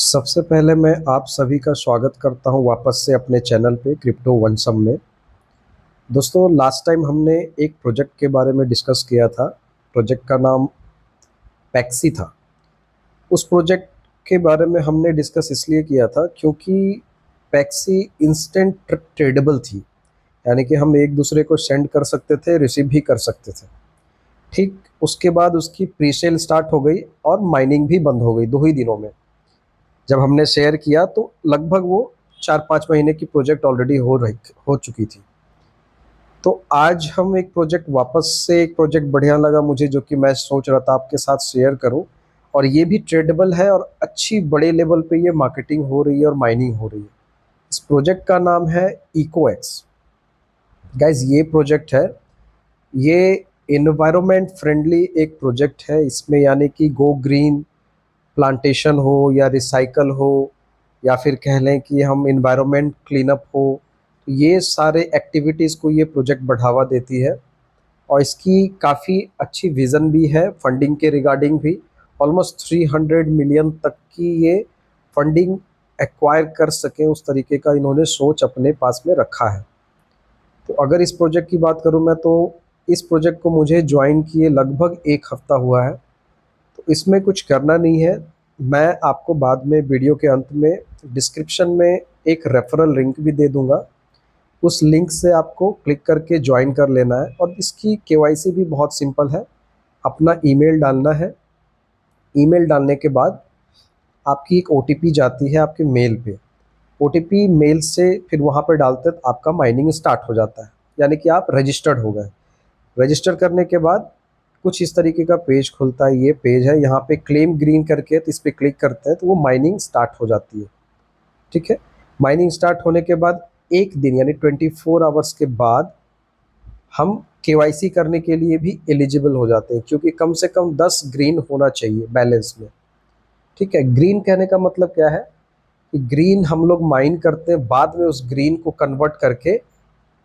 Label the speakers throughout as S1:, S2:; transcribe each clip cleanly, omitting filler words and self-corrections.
S1: सबसे पहले मैं आप सभी का स्वागत करता हूं वापस से अपने चैनल पे क्रिप्टो वनसम में। दोस्तों, लास्ट टाइम हमने एक प्रोजेक्ट के बारे में डिस्कस किया था। प्रोजेक्ट का नाम पैक्सी था। उस प्रोजेक्ट के बारे में हमने डिस्कस इसलिए किया था क्योंकि पैक्सी इंस्टेंट ट्रेडेबल थी। यानी कि हम एक दूसरे को सेंड कर सकते थे, रिसीव भी कर सकते थे। ठीक उसके बाद उसकी प्री सेल स्टार्ट हो गई और माइनिंग भी बंद हो गई 2 ही दिनों में। जब हमने शेयर किया तो लगभग वो 4-5 महीने की प्रोजेक्ट ऑलरेडी हो चुकी थी। तो आज हम एक प्रोजेक्ट वापस से एक प्रोजेक्ट बढ़िया लगा मुझे, जो कि मैं सोच रहा था आपके साथ शेयर करूं। और ये भी ट्रेडेबल है और अच्छी बड़े लेवल पे ये मार्केटिंग हो रही है और माइनिंग हो रही है। इस प्रोजेक्ट का नाम है इकोएक्स। गाइज, ये प्रोजेक्ट है, ये इन्वायरमेंट फ्रेंडली एक प्रोजेक्ट है। इसमें यानी कि गो ग्रीन प्लांटेशन हो या रिसाइकल हो या फिर कह लें कि हम इन्वायरमेंट क्लीनअप हो, तो ये सारे एक्टिविटीज़ को ये प्रोजेक्ट बढ़ावा देती है। और इसकी काफ़ी अच्छी विज़न भी है फंडिंग के रिगार्डिंग भी। ऑलमोस्ट 300 मिलियन तक की ये फंडिंग एक्वायर कर सकें, उस तरीके का इन्होंने सोच अपने पास में रखा है। तो अगर इस प्रोजेक्ट की बात करूं मैं, तो इस प्रोजेक्ट को मुझे ज्वाइन किए लगभग 1 हफ्ता हुआ है। तो इसमें कुछ करना नहीं है। मैं आपको बाद में वीडियो के अंत में डिस्क्रिप्शन में एक रेफरल लिंक भी दे दूंगा। उस लिंक से आपको क्लिक करके ज्वाइन कर लेना है। और इसकी केवाईसी भी बहुत सिंपल है। अपना ईमेल डालना है। ईमेल डालने के बाद आपकी एक ओटीपी जाती है आपके मेल पे। ओटीपी मेल से फिर वहाँ पे डालते तो आपका माइनिंग स्टार्ट हो जाता है, यानी कि आप रजिस्टर्ड हो गए। रजिस्टर करने के बाद कुछ इस तरीके का पेज खुलता है। ये पेज है, यहाँ पे क्लेम ग्रीन करके, तो इस पर क्लिक करते हैं तो वो माइनिंग स्टार्ट हो जाती है। ठीक है। माइनिंग स्टार्ट होने के बाद एक दिन यानी 24 आवर्स के बाद हम केवाईसी करने के लिए भी एलिजिबल हो जाते हैं, क्योंकि कम से कम 10 ग्रीन होना चाहिए बैलेंस में। ठीक है। ग्रीन कहने का मतलब क्या है कि ग्रीन हम लोग माइन करते हैं, बाद में उस ग्रीन को कन्वर्ट करके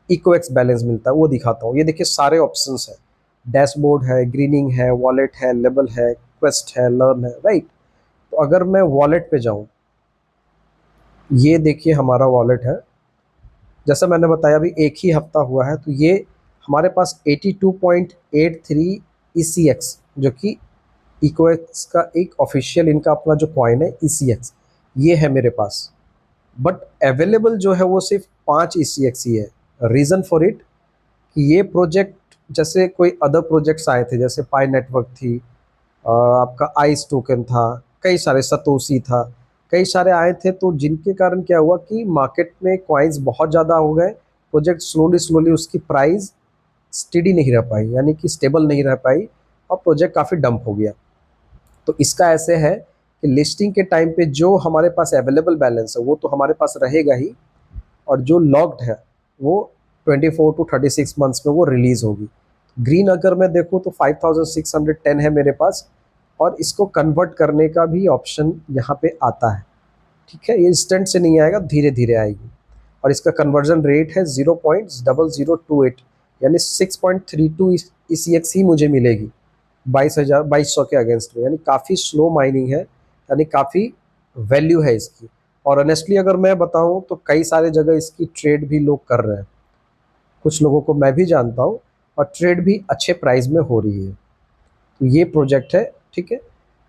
S1: इकोएक्स बैलेंस मिलता है। वो दिखाता हूँ। ये देखिए, सारे ऑप्शंस है। डैशबोर्ड है, ग्रीनिंग है, वॉलेट है, लेबल है, क्वेस्ट है, लर्न है, राइट। तो अगर मैं वॉलेट पे जाऊँ, ये देखिए हमारा वॉलेट है। जैसा मैंने बताया अभी 1 ही हफ्ता हुआ है, तो ये हमारे पास 82.83 ECX, जो कि इकोएक्स का एक ऑफिशियल इनका अपना जो कॉइन है ECX, ये है मेरे पास। बट अवेलेबल जो है वो सिर्फ 5 ECX ही है। रीज़न फॉर इट कि ये प्रोजेक्ट, जैसे कोई अदर प्रोजेक्ट्स आए थे, जैसे पाई नेटवर्क थी, आपका आइस टोकन था, कई सारे सतोसी था, कई सारे आए थे। तो जिनके कारण क्या हुआ कि मार्केट में कॉइन्स बहुत ज़्यादा हो गए। प्रोजेक्ट स्लोली स्लोली उसकी प्राइस स्टेडी नहीं रह पाई, यानी कि स्टेबल नहीं रह पाई, और प्रोजेक्ट काफ़ी डंप हो गया। तो इसका ऐसे है कि लिस्टिंग के टाइम पे जो हमारे पास अवेलेबल बैलेंस है वो तो हमारे पास रहेगा ही, और जो लॉक्ड है वो 24 to 36 मंथ्स में वो रिलीज़ होगी। ग्रीन अगर मैं देखूँ तो 5610 है मेरे पास, और इसको कन्वर्ट करने का भी ऑप्शन यहाँ पे आता है। ठीक है। ये इंस्टेंट से नहीं आएगा, धीरे धीरे आएगी। और इसका कन्वर्जन रेट है 0.0028, यानी 6.32 ECX ही मुझे मिलेगी 2200 के अगेंस्ट में। यानी काफ़ी स्लो माइनिंग है, यानी काफ़ी वैल्यू है इसकी। और ऑनेस्टली अगर मैं बताऊं तो कई सारे जगह इसकी ट्रेड भी लोग कर रहे हैं। कुछ लोगों को मैं भी जानता हूं, और ट्रेड भी अच्छे प्राइस में हो रही है। तो ये प्रोजेक्ट है। ठीक है।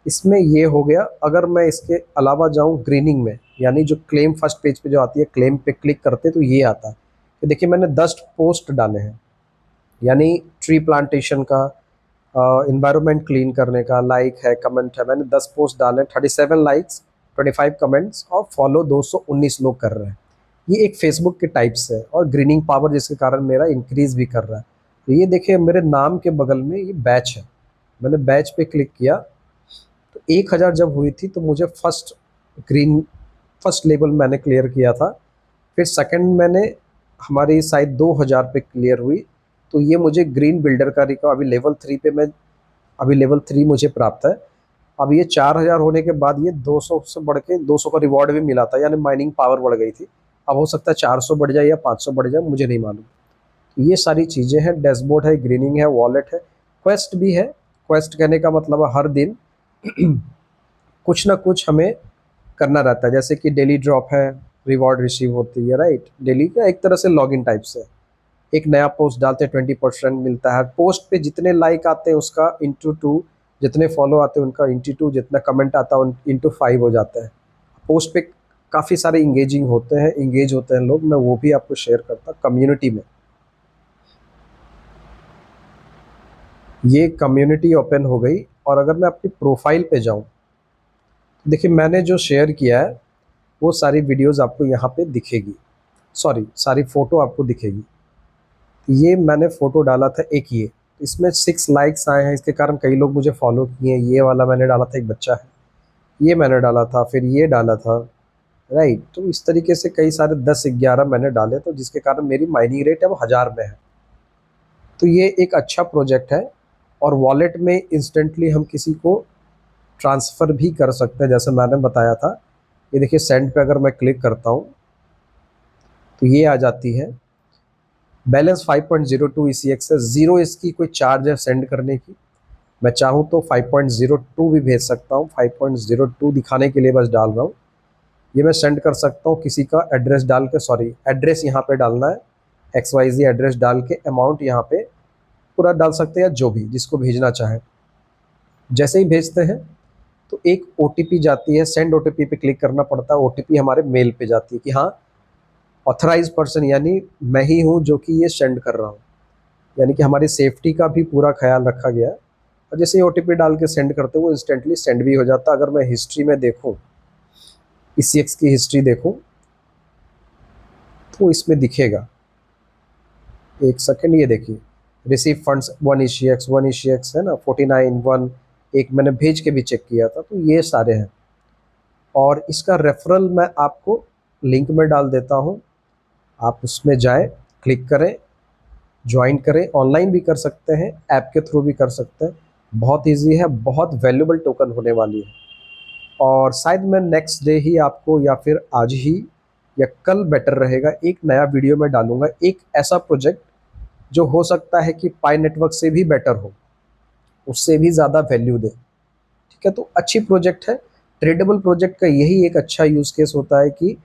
S1: इसमें ये हो गया। अगर मैं इसके अलावा जाऊं ग्रीनिंग में, यानी जो क्लेम फर्स्ट पेज पे जो आती है, क्लेम पे क्लिक करते तो ये आता है कि देखिए मैंने 10 पोस्ट डाले हैं, यानी ट्री प्लांटेशन का, इन्वायरमेंट क्लीन करने का, लाइक है, कमेंट है। मैंने 10 पोस्ट डाले, 37 लाइक्स, 25 कमेंट्स, और फॉलो 219 लोग कर रहे हैं। ये एक फेसबुक के टाइप से है, और ग्रीनिंग पावर जिसके कारण मेरा इंक्रीज भी कर रहा है। तो ये देखिए मेरे नाम के बगल में ये बैच है। मैंने बैच पे क्लिक किया तो 1000 जब हुई थी तो मुझे फर्स्ट लेवल मैंने क्लियर किया था। फिर सेकंड मैंने, हमारी साइड 2000 पे क्लियर हुई, तो ये मुझे ग्रीन बिल्डर का रिकॉर्ड अभी लेवल 3 पे मैं, अभी लेवल 3 मुझे प्राप्त है। अब ये 4000 होने के बाद ये 200 से बढ़ के 200 का रिवॉर्ड भी मिला था, यानी माइनिंग पावर बढ़ गई थी। अब हो सकता है 400 बढ़ जाए या 500 बढ़ जाए, मुझे नहीं मालूम। तो ये सारी चीज़ें हैं। डैशबोर्ड है, ग्रीनिंग है, वॉलेट है, क्वेस्ट भी है। क्वेस्ट कहने का मतलब है हर दिन कुछ ना कुछ हमें करना रहता है, जैसे कि डेली ड्रॉप है, रिवॉर्ड रिसीव होती है, राइट। डेली का एक तरह से लॉगिन टाइप से, एक नया पोस्ट डालते हैं 20% मिलता है, पोस्ट पे जितने लाइक आते हैं उसका इंटू टू, जितने फॉलो आते हैं उनका इंटू टू, जितना कमेंट आता है इंटू 5 हो जाता है। पोस्ट पे काफ़ी सारे इंगेज होते हैं लोग, मैं वो भी आपको शेयर करता कम्युनिटी में। ये कम्युनिटी ओपन हो गई, और अगर मैं अपनी प्रोफाइल पे जाऊं, देखिए मैंने जो शेयर किया है वो सारी वीडियोस आपको यहाँ पे दिखेगी, सॉरी सारी फ़ोटो आपको दिखेगी। ये मैंने फ़ोटो डाला था एक, ये इसमें 6 लाइक्स आए हैं, इसके कारण कई लोग मुझे फॉलो किए हैं। ये वाला मैंने डाला था, एक बच्चा है, ये मैंने डाला था, फिर ये डाला था, राइट। तो इस तरीके से कई सारे 10-11 मैंने डाले, तो जिसके कारण मेरी माइनिंग रेट अब 1000 में है। तो ये एक अच्छा प्रोजेक्ट है, और वॉलेट में इंस्टेंटली हम किसी को ट्रांसफ़र भी कर सकते हैं, जैसे मैंने बताया था। ये देखिए सेंड पे अगर मैं क्लिक करता हूँ तो ये आ जाती है, बैलेंस 5.02 ECX है, ज़ीरो इसकी कोई चार्ज है सेंड करने की। मैं चाहूँ तो 5.02 भी भेज सकता हूँ, 5.02 दिखाने के लिए बस डाल रहा हूँ। ये मैं सेंड कर सकता हूँ किसी का एड्रेस डाल के, सॉरी एड्रेस यहाँ पे डालना है, XYZ एड्रेस डाल के अमाउंट यहाँ पे पूरा डाल सकते हैं, या जो भी जिसको भेजना चाहे। जैसे ही भेजते हैं तो एक OTP जाती है, सेंड OTP पे क्लिक करना पड़ता है, OTP हमारे मेल पे जाती है कि हाँ ऑथराइज पर्सन, यानी मैं ही हूँ जो कि ये सेंड कर रहा हूँ, यानी कि हमारी सेफ्टी का भी पूरा ख्याल रखा गया है। और जैसे ही OTP डाल के सेंड करते हो वो इंस्टेंटली सेंड भी हो जाता है। अगर मैं हिस्ट्री में देखूँ, ECX की हिस्ट्री देखूँ तो इसमें दिखेगा, एक सेकेंड, ये देखिए रिसीव फंड्स 1 ECX है ना, 49 1, एक मैंने भेज के भी चेक किया था, तो ये सारे हैं। और इसका रेफरल मैं आपको लिंक में डाल देता हूँ, आप उसमें जाएं, क्लिक करें, ज्वाइन करें। ऑनलाइन भी कर सकते हैं, ऐप के थ्रू भी कर सकते हैं, बहुत इजी है, बहुत वैल्यूबल टोकन होने वाली है। और शायद मैं नेक्स्ट डे ही आपको, या फिर आज ही या कल बेटर रहेगा, एक नया वीडियो में डालूंगा, एक ऐसा प्रोजेक्ट जो हो सकता है कि पाई नेटवर्क से भी बेटर हो, उससे भी ज़्यादा वैल्यू दे। ठीक है, तो अच्छी प्रोजेक्ट है। ट्रेडेबल प्रोजेक्ट का यही एक अच्छा यूज़ केस होता है कि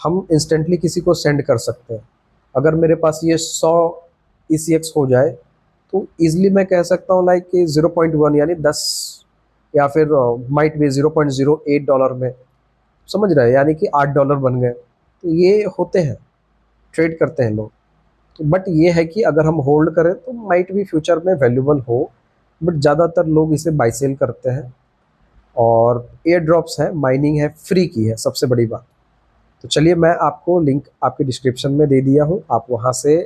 S1: हम इंस्टेंटली किसी को सेंड कर सकते हैं। अगर मेरे पास ये 100 ECX हो जाए तो ईज़िली मैं कह सकता हूँ लाइक कि 0.1 यानी 10, या फिर माइट भी $0.08 में, समझ रहे हैं, यानी कि $8 बन गए। तो ये होते हैं, ट्रेड करते हैं लोग। तो बट ये है कि अगर हम होल्ड करें तो माइट भी फ्यूचर में वैल्यूबल हो, बट ज़्यादातर लोग इसे बाई सेल करते हैं। और एयर ड्रॉप्स है, माइनिंग है, फ्री की है, सबसे बड़ी बात। तो चलिए मैं आपको लिंक आपके डिस्क्रिप्शन में दे दिया हूँ, आप वहाँ से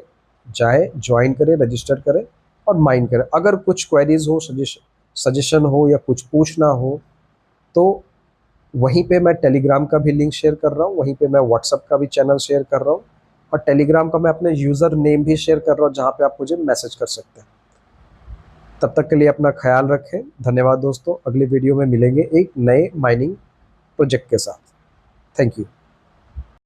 S1: जाएँ, ज्वाइन करें, रजिस्टर करें और माइन करें। अगर कुछ क्वेरीज हो, सजेशन हो, या कुछ पूछना हो, तो वहीं पे मैं टेलीग्राम का भी लिंक शेयर कर रहा हूँ, वहीं पे मैं व्हाट्सअप का भी चैनल शेयर कर रहा हूँ, और टेलीग्राम का मैं अपने यूज़र नेम भी शेयर कर रहा हूँ, जहाँ पे आप मुझे मैसेज कर सकते हैं। तब तक के लिए अपना ख्याल रखें, धन्यवाद दोस्तों। अगली वीडियो में मिलेंगे एक नए माइनिंग प्रोजेक्ट के साथ। Thank you.